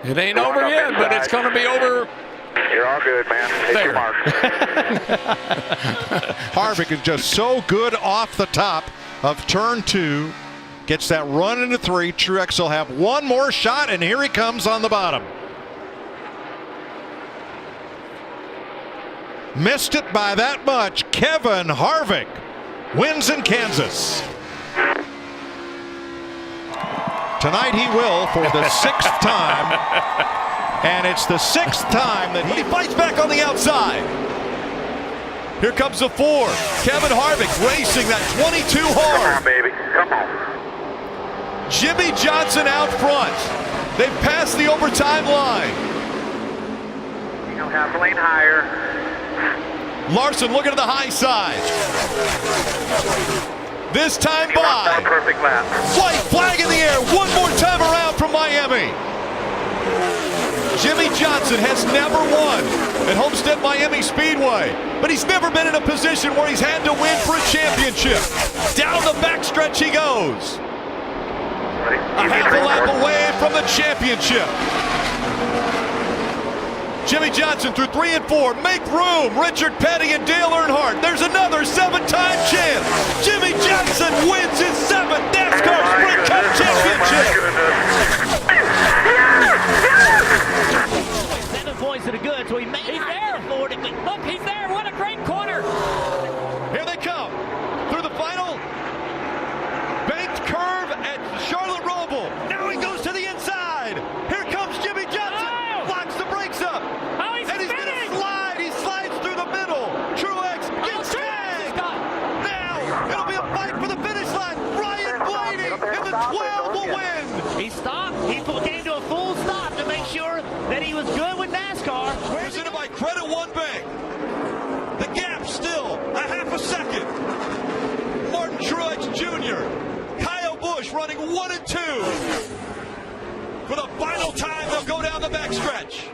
It ain't over yet, but it's going to be over. You're all good, man. Hit There. your mark. Harvick is just so good off the top of turn 2. Gets that run into 3. Truex will have one more shot, and here he comes on the bottom. Missed it by that much. Kevin Harvick wins in Kansas. Tonight he will for the 6th time. And it's the 6th time that he fights back on the outside. Here comes the 4. Kevin Harvick racing that 22 Come hard. on, baby. Come on. Jimmy Johnson out front. They've passed the overtime line. You know, half a lane higher. Larson looking to the high side. This time by. Perfect lap. White flag in the air. One more time around from Miami. Jimmy Johnson has never won at Homestead Miami Speedway, but he's never been in a position where he's had to win for a championship. Down the backstretch he goes. A half a lap away from the championship. Jimmy Johnson through 3 and 4. Make room. Richard Petty and Dale Earnhardt. There's another 7-time champ. Jimmy Johnson wins his 7th NASCAR Sprint Cup championship. 7 points to the good, so he made it there. Look, he's there. What a great corner. Here they come through the final banked curve at Charlotte Roval. Now he goes to the inside. Here comes Jimmy Johnson. Locks the brakes up. Oh, he's and he's going to slide. He slides through the middle. Truex gets tagged. Now it'll be a fight for the finish line. Ryan Blaney in the 12 will win. He stopped. He came to a full stop to make sure that he was good with NASCAR. Presented by Credit One Bank. The gap still a half a second. Martin Truex Jr. Kyle Busch running 1 and 2. For the final time, they'll go down the backstretch.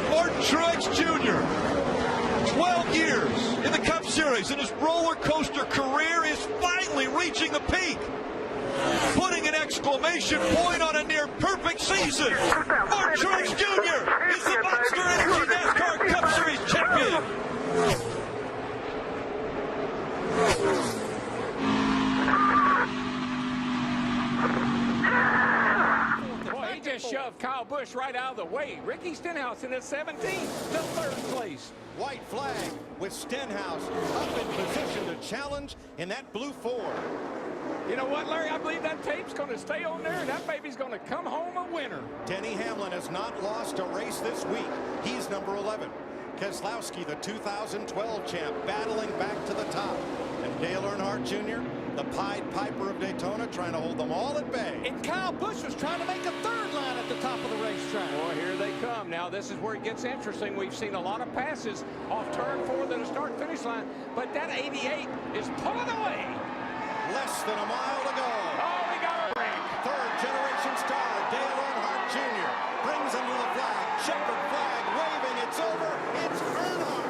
Martin Truex Jr. 12 years in the Cup Series, and his roller coaster career is finally reaching the peak. Putting an exclamation point on a near perfect season. Martin Truex Jr. is the Monster Energy NASCAR Cup Series champion. Boy, he just shoved Kyle Busch right out of the way. Ricky Stenhouse in his 17th to 3rd place. White flag with Stenhouse up in position to challenge in that blue 4. You know what, Larry? I believe that tape's going to stay on there, and that baby's going to come home a winner. Denny Hamlin has not lost a race this week. He's number 11. Keselowski, the 2012 champ, battling back to the top. And Dale Earnhardt Jr., the Pied Piper of Daytona, trying to hold them all at bay. And Kyle Busch was trying to make a 3rd line at the top of the racetrack. Boy, here they come. Now, this is where it gets interesting. We've seen a lot of passes off turn 4 to the start-finish line, but that 88 is pulling away. Less than a mile to go. Oh, we got a break. 3rd generation star Dale Earnhardt Jr. brings him to the flag. Checkered flag waving. It's over. It's Earnhardt.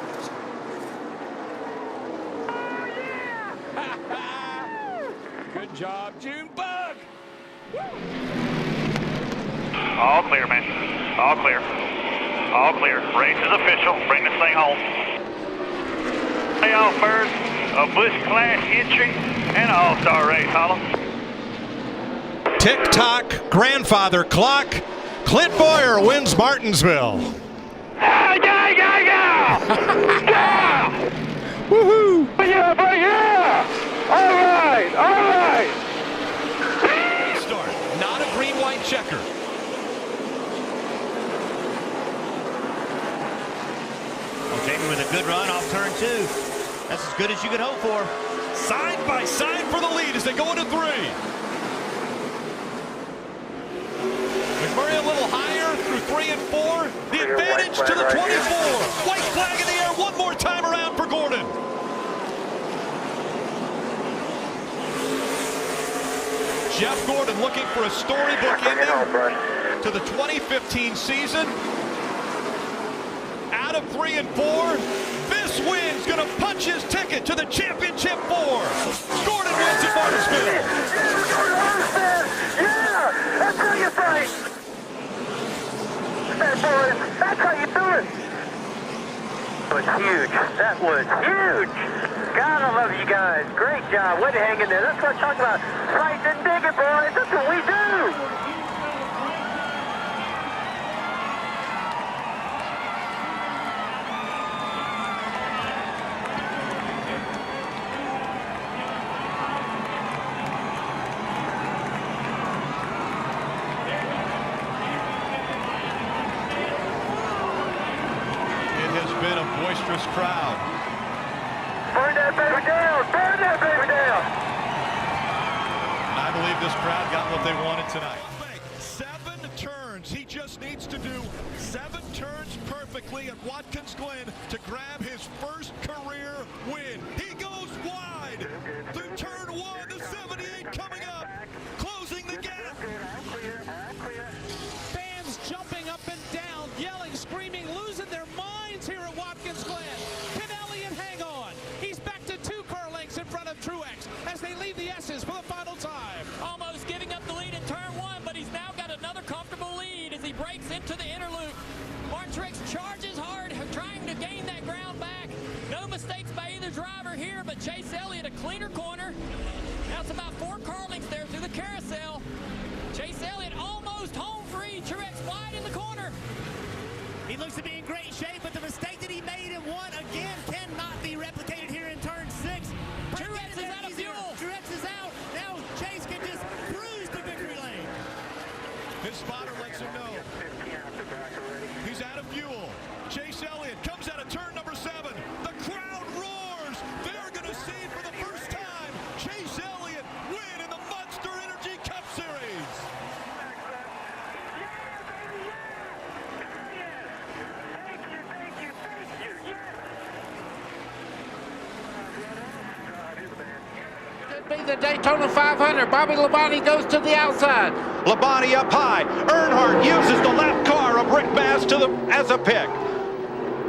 Good job, Junebug. All clear, man. All clear. All clear. Race is official. Bring this thing home. Playoff first, a Busch Clash entry, and an all-star race, Hollow. Tick-tock, grandfather clock. Clint Boyer wins Martinsville. Yeah! Yeah! Woohoo! Yeah, but yeah! All right! Start. Not a green-white checker. Jamie with a good run off turn 2. That's as good as you could hope for. Side by side for the lead as they go into 3. McMurray a little higher through 3 and 4. The advantage to the 24. White flag in the air one more time around for Gordon. Jeff Gordon looking for a storybook ending to the 2015 season. Out of 3 and 4, this win's going to punch his ticket to the championship 4. Gordon wins at Martinsville. Yeah! That's how you do it. That was huge. That was huge. God, I love you guys. Great job. Way to hang in there. That's what I'm talking about. Fight and dig it, boys. That's what we do. Been a boisterous crowd. Burn that baby down! Burn that baby down! I believe this crowd got what they wanted tonight. 7 turns. He just needs to do 7 turns perfectly at Watkins Glen to grab his first career win. He goes wide through turn 1. The 78 coming up, closing the gap. Fans jumping up and down, yelling, screaming, losing their minds here at Watkins Glen. Can Elliott hang on? He's back to 2 car lengths in front of Truex as they leave the S's for the final time. Almost giving up the lead in turn 1, but he's now got another comfortable lead as he breaks into the inner loop. Martin Truex charges hard, trying to gain that ground back. No mistakes by either driver here, but Chase Elliott a cleaner corner. Now it's about 4 car lengths there through the carousel. Chase Elliott almost home free. Truex wide in the corner. He looks to be in great shape, but the mistake that he made in 1 again cannot be replicated here in turn 6. Truex is out of fuel. Truex is out. Now Chase can just cruise to victory lane. His spotter lets him know he's out of fuel. Chase Elliott comes out of turn number 7. The crowd roars. They're going to see for the first time Chase Elliott win in the Monster Energy Cup Series. Be the Daytona 500. Bobby Labonte goes to the outside. Labonte up high. Earnhardt uses the lap car of Rick Mast as a pick.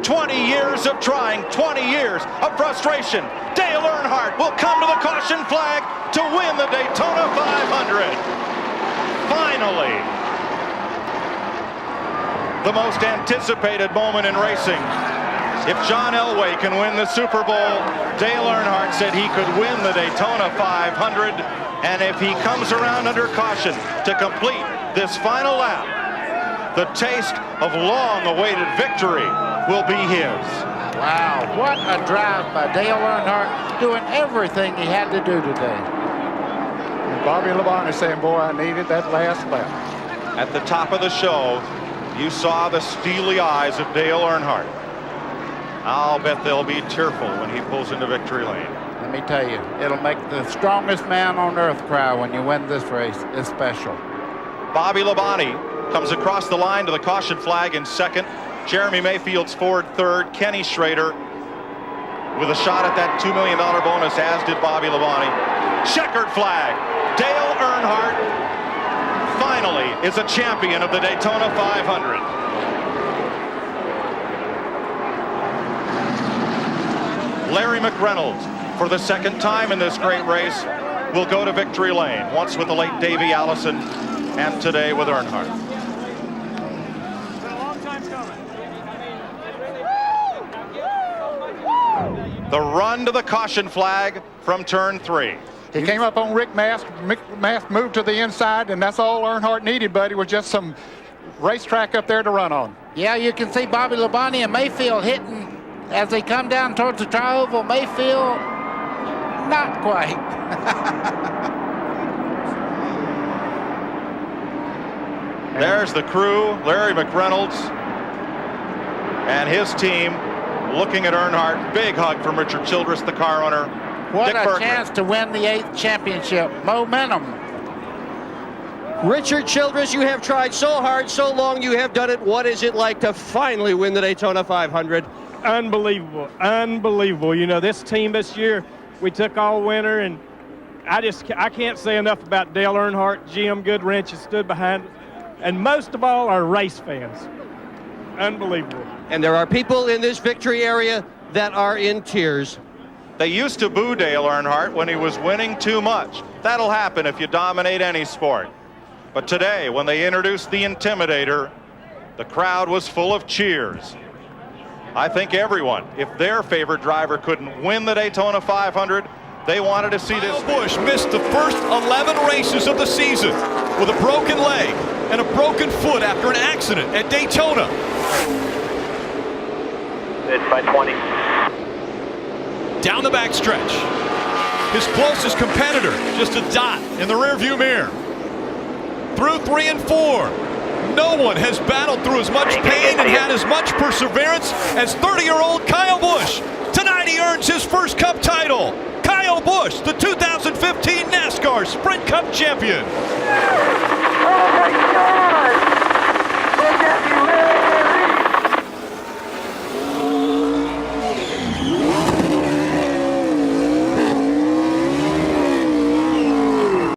20 years of trying, 20 years of frustration. Dale Earnhardt will come to the caution flag to win the Daytona 500. Finally, the most anticipated moment in racing. If John Elway can win the Super Bowl, Dale Earnhardt said he could win the Daytona 500. And if he comes around under caution to complete this final lap, the taste of long-awaited victory will be his. Wow, what a drive by Dale Earnhardt, doing everything he had to do today. And Bobby Labonte saying, boy, I needed that last lap. At the top of the show, you saw the steely eyes of Dale Earnhardt. I'll bet they'll be tearful when he pulls into victory lane. Let me tell you, it'll make the strongest man on earth cry when you win this race. It's special. Bobby Labonte comes across the line to the caution flag in second. Jeremy Mayfield's Ford third. Kenny Schrader with a shot at that $2 million bonus, as did Bobby Labonte. Checkered flag. Dale Earnhardt finally is a champion of the Daytona 500. Larry McReynolds, for the second time in this great race, will go to victory lane, once with the late Davey Allison and today with Earnhardt. It's been a long time coming. The run to the caution flag from turn 3. He came up on Rick Mast. Rick Mast moved to the inside, and that's all Earnhardt needed, buddy, was just some racetrack up there to run on. Yeah, you can see Bobby Labonte and Mayfield hitting as they come down towards the tri-oval. Mayfield, not quite. There's the crew, Larry McReynolds and his team looking at Earnhardt. Big hug from Richard Childress, the car owner. What Dick a Bergman. chance to win the 8th championship. Momentum. Richard Childress, you have tried so hard, so long, you have done it. What is it like to finally win the Daytona 500? Unbelievable, unbelievable. You know, this team this year, we took all winter, and I can't say enough about Dale Earnhardt, Jim Goodwrench has stood behind us, and most of all, our race fans. Unbelievable. And there are people in this victory area that are in tears. They used to boo Dale Earnhardt when he was winning too much. That'll happen if you dominate any sport. But today, when they introduced the Intimidator, The crowd was full of cheers. I think everyone, if their favorite driver couldn't win the Daytona 500, they wanted to see this. Kyle Busch missed the first 11 races of the season with a broken leg and a broken foot after an accident at Daytona. It's by 20. Down the backstretch. His closest competitor, just a dot in the rearview mirror. Through 3 and 4. No one has battled through as much pain and had as much perseverance as 30-year-old Kyle Busch. Tonight he earns his first Cup title. Kyle Busch, the 2015 NASCAR Sprint Cup champion.